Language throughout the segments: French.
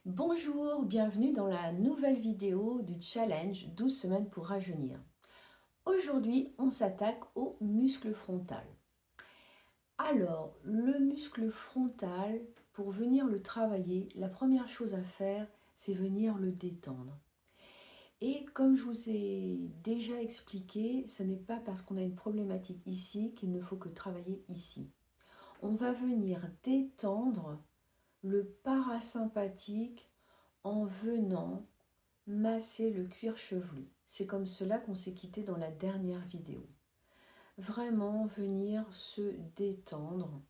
Bonjour, bienvenue dans la nouvelle vidéo du challenge 12 semaines pour rajeunir. Aujourd'hui, on s'attaque au muscle frontal. Alors, le muscle frontal, pour venir le travailler, la première chose à faire, c'est venir le détendre. Et comme je vous ai déjà expliqué, ce n'est pas parce qu'on a une problématique ici qu'il ne faut que travailler ici. On va venir détendre le parasympathique en venant masser le cuir chevelu. C'est comme cela qu'on s'est quitté dans la dernière vidéo. Vraiment venir se détendre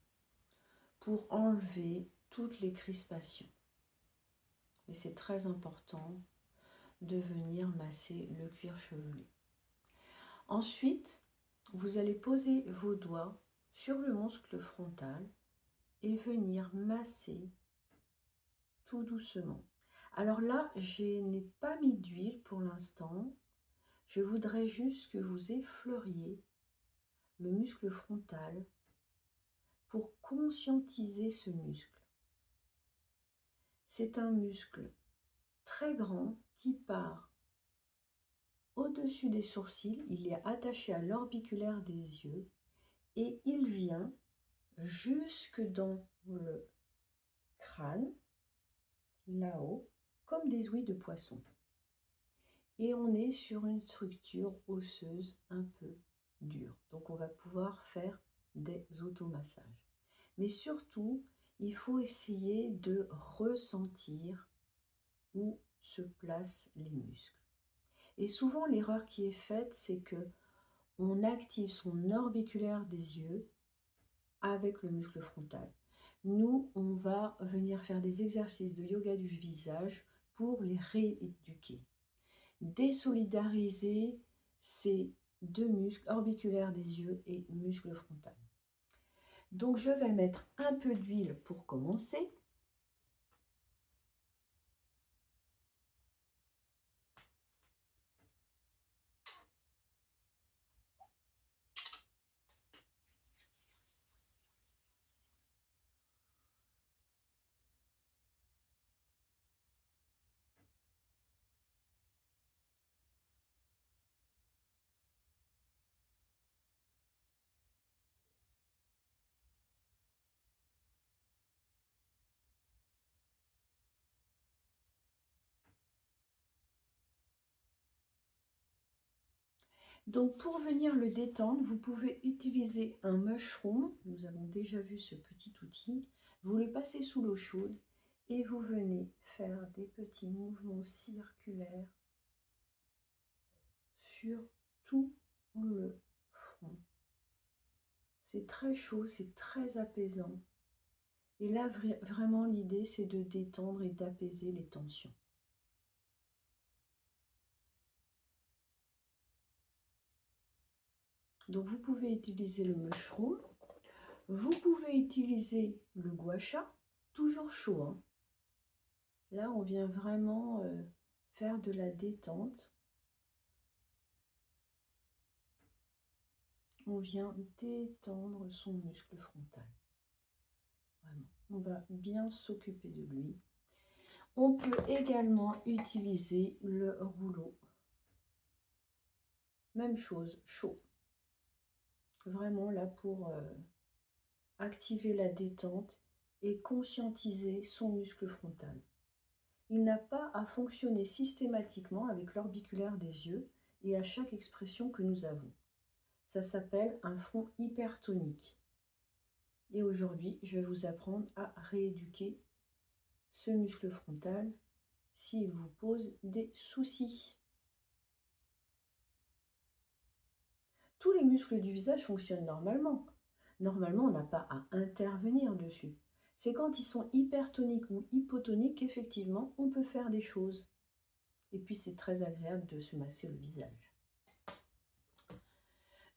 pour enlever toutes les crispations. Et c'est très important de venir masser le cuir chevelu. Ensuite, vous allez poser vos doigts sur le muscle frontal et venir masser tout doucement. Alors là, je n'ai pas mis d'huile pour l'instant. Je voudrais juste que vous effleuriez le muscle frontal pour conscientiser ce muscle. C'est un muscle très grand qui part au-dessus des sourcils. Il est attaché à l'orbiculaire des yeux et il vient jusque dans le crâne, là-haut, comme des ouïes de poisson. Et on est sur une structure osseuse un peu dure. Donc on va pouvoir faire des automassages. Mais surtout, il faut essayer de ressentir où se placent les muscles. Et souvent, l'erreur qui est faite, c'est que on active son orbiculaire des yeux avec le muscle frontal. Nous, on va venir faire des exercices de yoga du visage pour les rééduquer. Désolidariser ces deux muscles, orbiculaires des yeux et muscle frontal. Donc je vais mettre un peu d'huile pour commencer. Donc pour venir le détendre, vous pouvez utiliser un mushroom. Nous avons déjà vu ce petit outil. Vous le passez sous l'eau chaude et vous venez faire des petits mouvements circulaires sur tout le front. C'est très chaud, c'est très apaisant. Et là, vraiment, l'idée, c'est de détendre et d'apaiser les tensions. Donc, vous pouvez utiliser le mushroom. Vous pouvez utiliser le gua sha, toujours chaud, hein. Là, on vient vraiment faire de la détente. On vient détendre son muscle frontal. Vraiment, on va bien s'occuper de lui. On peut également utiliser le rouleau. Même chose, chaud. Vraiment là pour activer la détente et conscientiser son muscle frontal. Il n'a pas à fonctionner systématiquement avec l'orbiculaire des yeux et à chaque expression que nous avons. Ça s'appelle un front hypertonique. Et aujourd'hui, je vais vous apprendre à rééduquer ce muscle frontal s'il vous pose des soucis. Tous les muscles du visage fonctionnent normalement. Normalement, on n'a pas à intervenir dessus. C'est quand ils sont hypertoniques ou hypotoniques qu'effectivement, on peut faire des choses. Et puis, c'est très agréable de se masser le visage.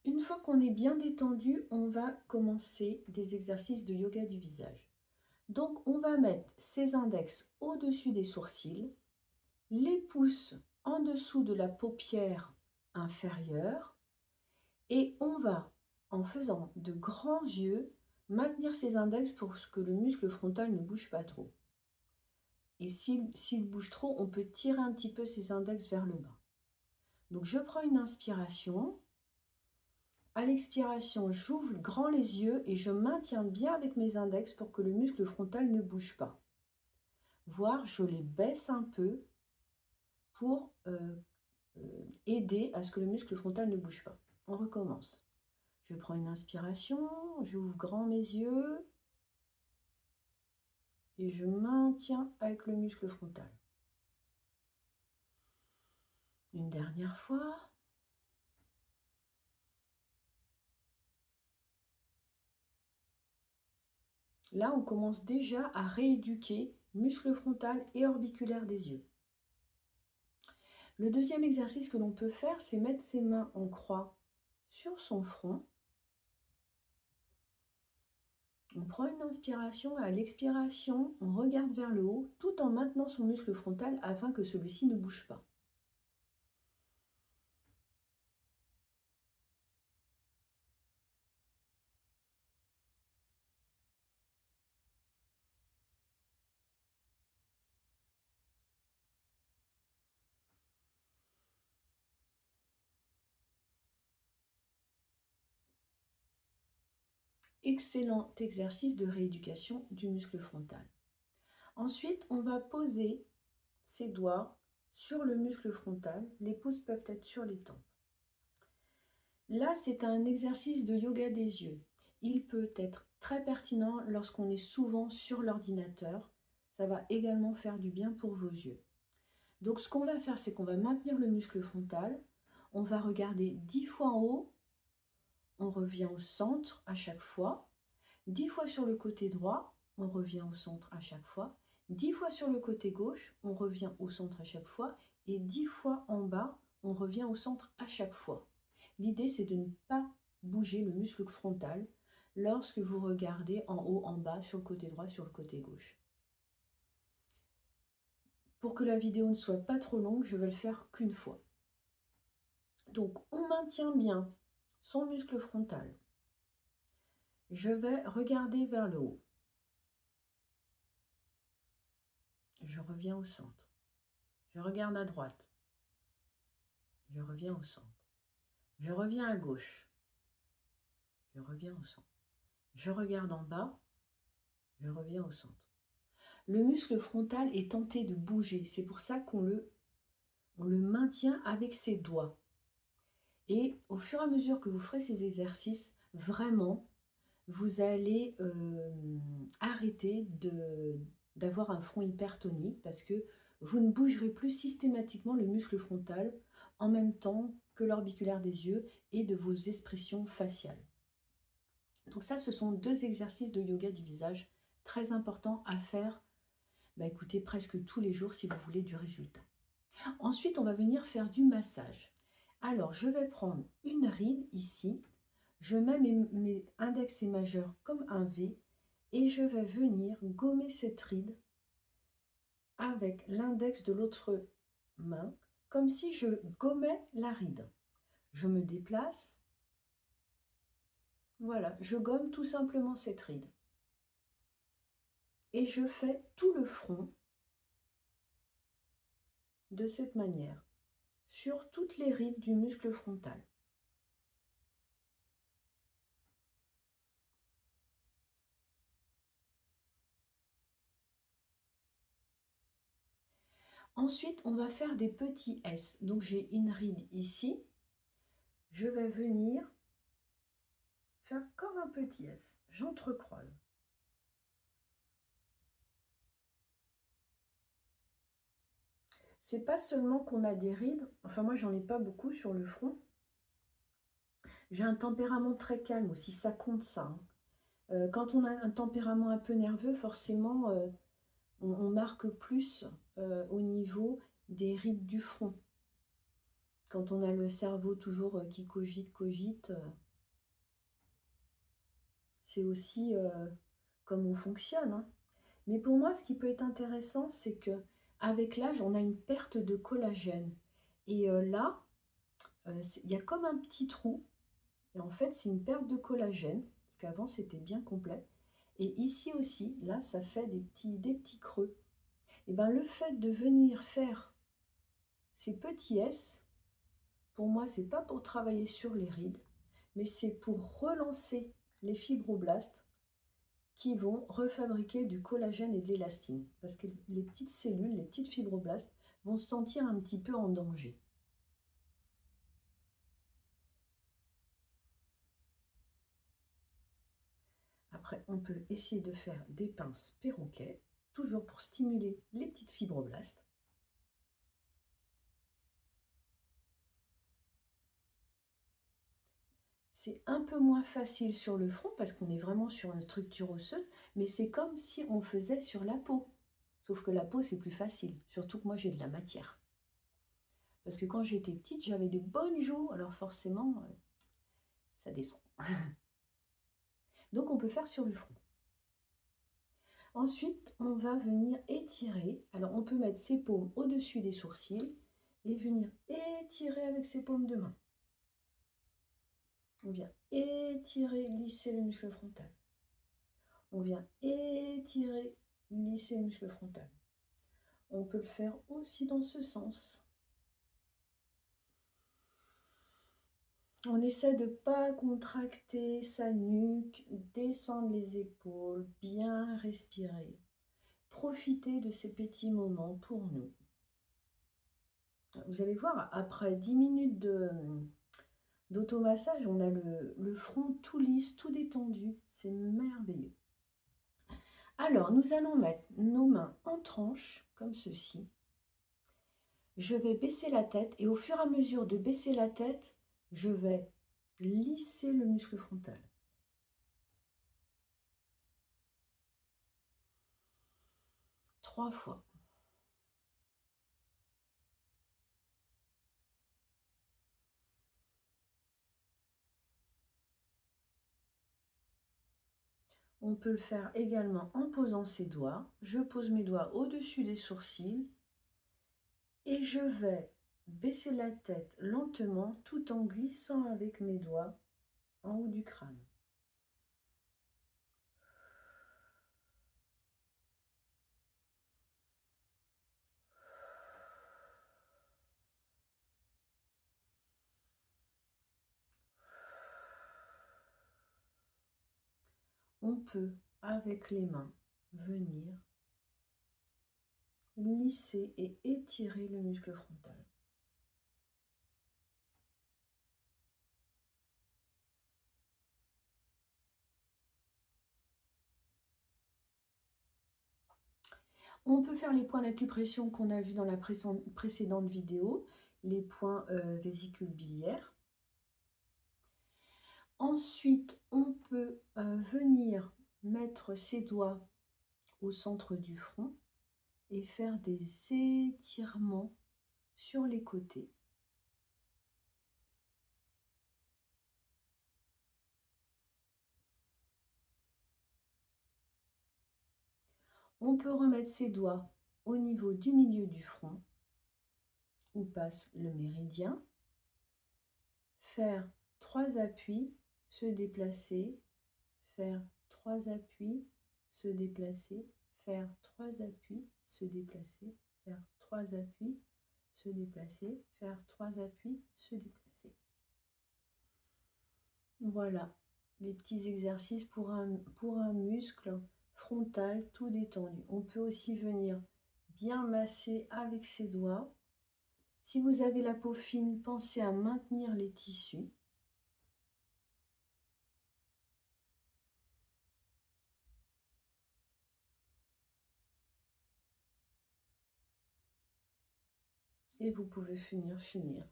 Une fois qu'on est bien détendu, on va commencer des exercices de yoga du visage. Donc, on va mettre ses index au-dessus des sourcils, les pouces en dessous de la paupière inférieure, et on va, en faisant de grands yeux, maintenir ses index pour que le muscle frontal ne bouge pas trop. Et s'il bouge trop, on peut tirer un petit peu ses index vers le bas. Donc je prends une inspiration. À l'expiration, j'ouvre grand les yeux et je maintiens bien avec mes index pour que le muscle frontal ne bouge pas. Voire je les baisse un peu pour aider à ce que le muscle frontal ne bouge pas. On recommence. Je prends une inspiration, j'ouvre grand mes yeux et je maintiens avec le muscle frontal. Une dernière fois. Là, on commence déjà à rééduquer muscle frontal et orbiculaire des yeux. Le deuxième exercice que l'on peut faire, c'est mettre ses mains en croix sur son front. On prend une inspiration, à l'expiration, on regarde vers le haut tout en maintenant son muscle frontal afin que celui-ci ne bouge pas. Excellent exercice de rééducation du muscle frontal. Ensuite, on va poser ses doigts sur le muscle frontal. Les pouces peuvent être sur les tempes. Là, c'est un exercice de yoga des yeux. Il peut être très pertinent lorsqu'on est souvent sur l'ordinateur. Ça va également faire du bien pour vos yeux. Donc, ce qu'on va faire, c'est qu'on va maintenir le muscle frontal. On va regarder 10 fois en haut. On revient au centre à chaque fois. 10 fois sur le côté droit. On revient au centre à chaque fois. 10 fois sur le côté gauche. On revient au centre à chaque fois. Et 10 fois en bas, on revient au centre à chaque fois. L'idée, c'est de ne pas bouger le muscle frontal lorsque vous regardez en haut, en bas, sur le côté droit, sur le côté gauche. Pour que la vidéo ne soit pas trop longue, je vais le faire qu'une fois. Donc, on maintient bien son muscle frontal. Je vais regarder vers le haut. Je reviens au centre. Je regarde à droite. Je reviens au centre. Je reviens à gauche. Je reviens au centre. Je regarde en bas. Je reviens au centre. Le muscle frontal est tenté de bouger. C'est pour ça qu'on le maintient avec ses doigts. Et au fur et à mesure que vous ferez ces exercices, vraiment, vous allez arrêter d'avoir un front hypertonique parce que vous ne bougerez plus systématiquement le muscle frontal en même temps que l'orbiculaire des yeux et de vos expressions faciales. Donc ça, ce sont deux exercices de yoga du visage très importants à faire, écoutez, presque tous les jours si vous voulez du résultat. Ensuite, on va venir faire du massage. Alors, je vais prendre une ride ici. Je mets mes index et majeurs comme un V et je vais venir gommer cette ride avec l'index de l'autre main, comme si je gommais la ride. Je me déplace. Voilà, je gomme tout simplement cette ride. Et je fais tout le front de cette manière, sur toutes les rides du muscle frontal. Ensuite, on va faire des petits S. Donc, j'ai une ride ici. Je vais venir faire comme un petit S. J'entrecroise. C'est pas seulement qu'on a des rides. Enfin, moi, j'en ai pas beaucoup sur le front. J'ai un tempérament très calme aussi. Ça compte ça. Quand on a un tempérament un peu nerveux, forcément, on marque plus au niveau des rides du front. Quand on a le cerveau toujours qui cogite, c'est aussi comme on fonctionne. Hein. Mais pour moi, ce qui peut être intéressant, c'est que avec l'âge, on a une perte de collagène. Et là, il y a comme un petit trou. Et en fait, c'est une perte de collagène, parce qu'avant, c'était bien complet. Et ici aussi, là, ça fait des petits creux. Et ben, le fait de venir faire ces petits S, pour moi, c'est pas pour travailler sur les rides, mais c'est pour relancer les fibroblastes qui vont refabriquer du collagène et de l'élastine. Parce que les petites cellules, les petites fibroblastes, vont se sentir un petit peu en danger. Après, on peut essayer de faire des pinces perroquets, toujours pour stimuler les petites fibroblastes. C'est un peu moins facile sur le front parce qu'on est vraiment sur une structure osseuse, mais c'est comme si on faisait sur la peau. Sauf que la peau, c'est plus facile, surtout que moi, j'ai de la matière. Parce que quand j'étais petite, j'avais de bonnes joues, alors forcément, ça descend. Donc, on peut faire sur le front. Ensuite, on va venir étirer. Alors, on peut mettre ses paumes au-dessus des sourcils et venir étirer avec ses paumes de main. On vient étirer, lisser le muscle frontal. On vient étirer, lisser le muscle frontal. On peut le faire aussi dans ce sens. On essaie de ne pas contracter sa nuque, descendre les épaules, bien respirer. Profiter de ces petits moments pour nous. Vous allez voir, après 10 minutes d'automassage, on a le front tout lisse, tout détendu. C'est merveilleux. Alors, nous allons mettre nos mains en tranche, comme ceci. Je vais baisser la tête et au fur et à mesure de baisser la tête, je vais lisser le muscle frontal. Trois fois. On peut le faire également en posant ses doigts. Je pose mes doigts au-dessus des sourcils et je vais baisser la tête lentement tout en glissant avec mes doigts en haut du crâne. On peut, avec les mains, venir lisser et étirer le muscle frontal. On peut faire les points d'acupression qu'on a vus dans la précédente vidéo, les points vésicules biliaires. Ensuite, on peut venir mettre ses doigts au centre du front et faire des étirements sur les côtés. On peut remettre ses doigts au niveau du milieu du front, où passe le méridien, faire 3 appuis, se déplacer, faire 3 appuis, se déplacer, faire 3 appuis, se déplacer, faire 3 appuis, se déplacer, faire 3 appuis, se déplacer. Voilà, les petits exercices pour un muscle frontal tout détendu. On peut aussi venir bien masser avec ses doigts. Si vous avez la peau fine, pensez à maintenir les tissus. Et vous pouvez finir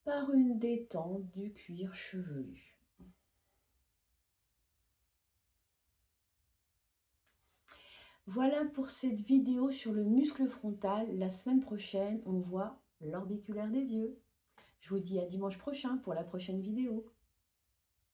par une détente du cuir chevelu. Voilà pour cette vidéo sur le muscle frontal. La semaine prochaine, on voit l'orbiculaire des yeux. Je vous dis à dimanche prochain pour la prochaine vidéo.